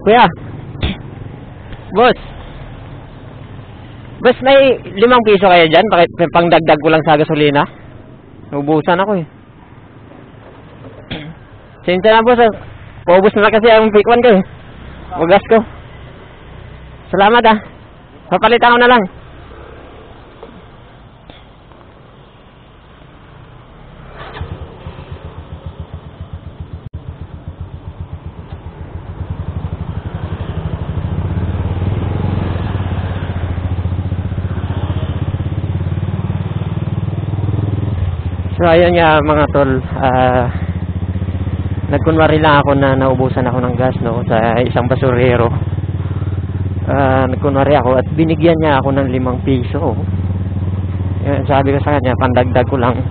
Kuya. Boss. Boss, may 5 piso kayo dyan? Pangdagdag ko lang sa gasolina. Naubusan ako eh. Sensya na boss. Paubos na kasi ang pikwan ko eh. Ugas ko. Salamat ah. Papalitan ko na lang. So ayun nga mga tol, nagkunwari lang ako na naubusan ako ng gas no sa isang basurero. Nagkunwari ako at binigyan niya ako ng 5 piso. Sabi ko sa kanya, pandagdag ko lang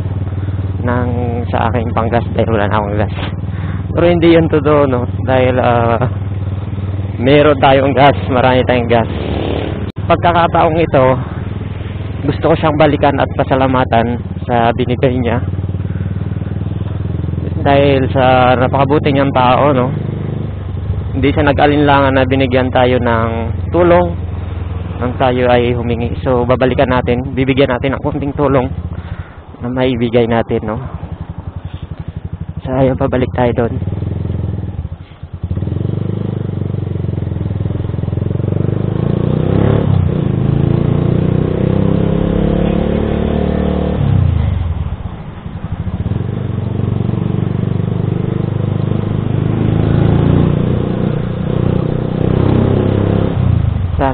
sa aking panggas dahil wala na akong gas. Pero hindi yun totoo no, dahil meron tayong gas, marami tayong gas. Pagkakataong ito, gusto ko siyang balikan at pasalamatan sa binigay niya dahil sa napakabuti niyang tao no. Hindi siya nag-alinlangan na binigyan tayo ng tulong nang tayo ay humingi. So babalikan natin, bibigyan natin ng konting tulong na maibigay natin no. So ayun, pabalik tayo doon.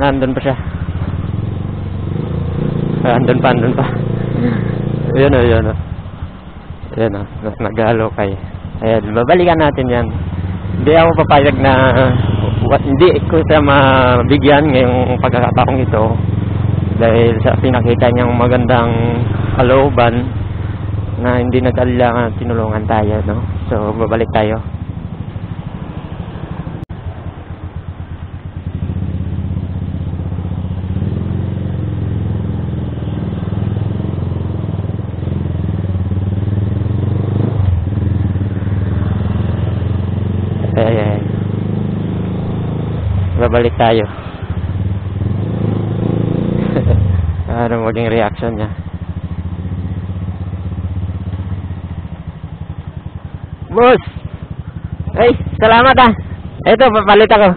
Andun pa siya. Andun pa. Ayun o. Ayun o. Nag-halo kayo. Ayan, babalikan natin yan. Hindi ako papayag na hindi ko siya mabigyan ngayong pagkakataong ito dahil sa pinakita niyang magandang kalooban na hindi nag-alilangan tinulungan tayo no. So babalik tayo. Ayan. Babalik tayo. Ano maging reaction niya? Boss! Ay, salamat ah! Ito, papalit ako.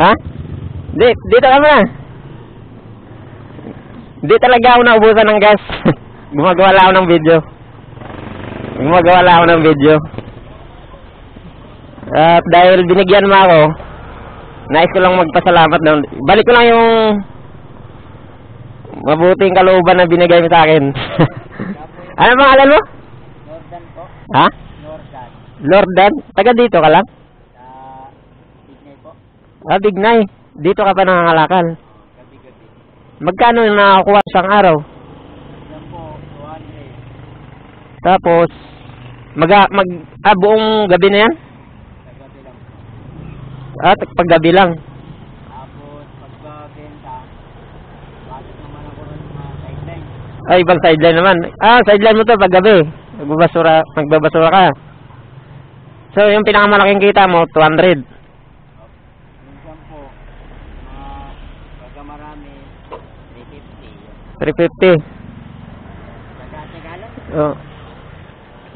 Ha? Dito ka na. Di talaga ako naubusan ng gas. Gumagawa lang ako ng video. At dahil binigyan mo ako, nais ko lang magpasalamat na balik ko lang yung mabuting kalooban na binigay mo sa akin. Ano pangalan mo? Lordan po. Ha? Lordan? Taga dito ka lang? Bignay po. Bignay. Dito ka pa nangangalakal. Gabi-gabi. Magkano yung nakakuha isang araw? Yan po, 200. Tapos buong gabi na yan? Gabi lang po. Paggabi lang. Tapos pagbabenta, bakit naman ako rin mga sideline? Ay, ibang sideline naman. Sideline mo to paggabi. Nagbabasura ka. So, yung pinakamalaking kita mo, 200. Minsan po, pagka marami, 350. 350. Taga-taga lang. Oh.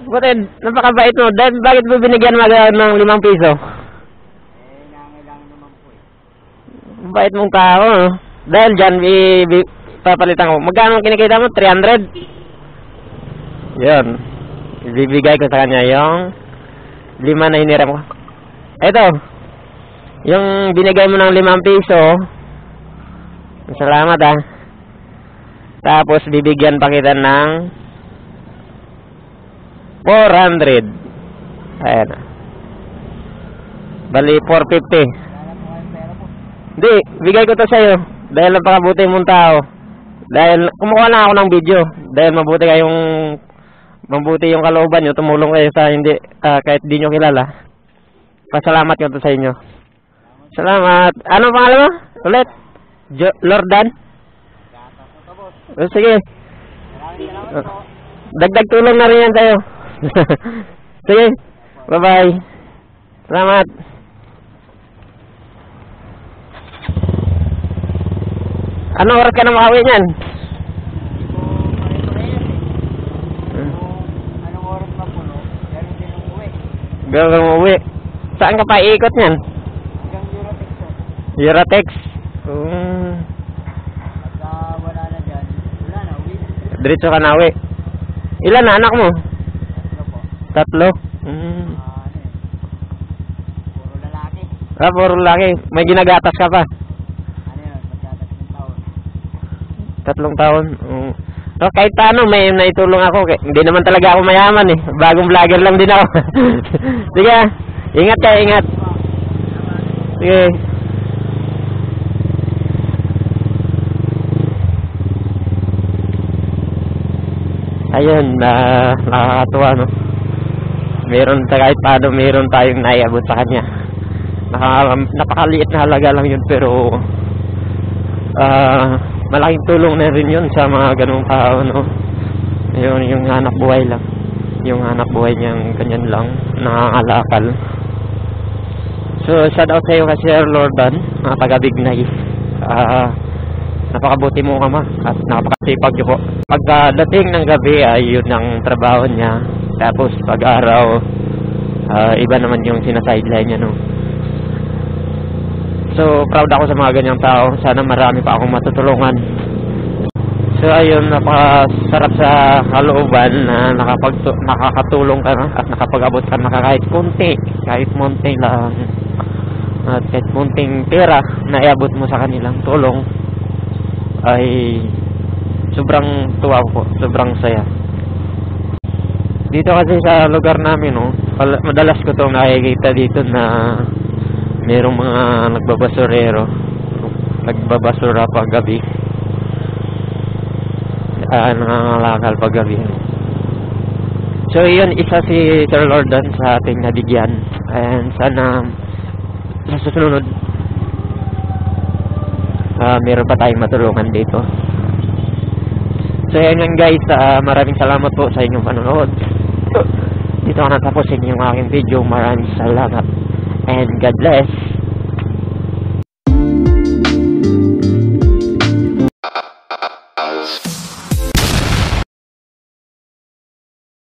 Bakit? Napakabait mo. Dahil bakit mo binigyan mo ng 5 piso? Nangailangan naman po eh. Bait mong tao, no? Dahil dyan, papalitan ko. Magkano kinikita mo? 300? Yun. Ibibigay ko sa kanya yung 5 na hiniram ko. Ito. Yung binigay mo ng 5 piso. Salamat ah. Tapos bibigyan pa kita ng 400. Ayan. Bali 450. Hindi, bigay ko to sa'yo. Dahil napakabuti mong tao. Dahil kumuha lang ako ng video. Dahil mabuti yung kalooban nyo. Tumulong kayo sa hindi, kahit di nyo kilala. Pasalamat ko to sa inyo. Salamat. Ano pangalan mo? Ulit? Lordan? Sige. Dagdag tulong na rin yan sa'yo. Sige. Bye-bye. Salamat. Anong oras ka na makauwi niyan? Hindi ko pare-pareho eh. Kung anong oras mapuno, gano'n din ang uwi. Gawin mo uwi. Saan ka pa iikot niyan? Hanggang Eurotex to. Eurotex. Pagka wala na dyan, wala na, uwi na. Diretso ka na uwi. Ilan na anak mo? Tatlo po. 3? Ano eh. Puro lalaki. Puro laki. May ginagatas ka pa? Ano yun, magtatas ng taon. 3 taon. So, kahit paano, may naitulong ako. Hindi naman talaga ako mayaman eh. Bagong vlogger lang din ako. Sige, ingat ka, ingat. Sige. Ayun, nakakatuwa, no? Kahit paano, meron tayong naiabot sa kanya. Napakaliit na halaga lang yun, pero malaking tulong na rin yun sa mga ganung tao, no? Yung hanap buhay lang. Yung hanap buhay niyang ganyan lang, nangangalakal. So, shout out sa iyo kasi Sir Lordan, mga taga-Bignay. Napakabuti mo ka, ma, at napakasipag niyo po. Pagdating ng gabi ay yun ang trabaho niya. Tapos pag-araw, iba naman yung sinasideline niya, no? So, proud ako sa mga ganyang tao. Sana marami pa akong matutulungan. So, ayun, napakasarap sa kalooban na nakakatulong ka na at nakapag-abot ka na kahit konti, kahit munting lang, at kahit munting pera na iabot mo sa kanilang tulong, ay sobrang tuwa ko, sobrang saya. Dito kasi sa lugar namin, no, madalas ko itong nakikita dito na merong mga nagbabasura pag gabi, nangangalakal pag gabi. So yun, isa si Sir Lordan sa ating nabigyan, and sana sa susunod meron pa tayong matulungan dito. So yan lang guys, maraming salamat po sa inyong panonood. Dito ako natapusin yung aking video. Maraming salamat and God bless.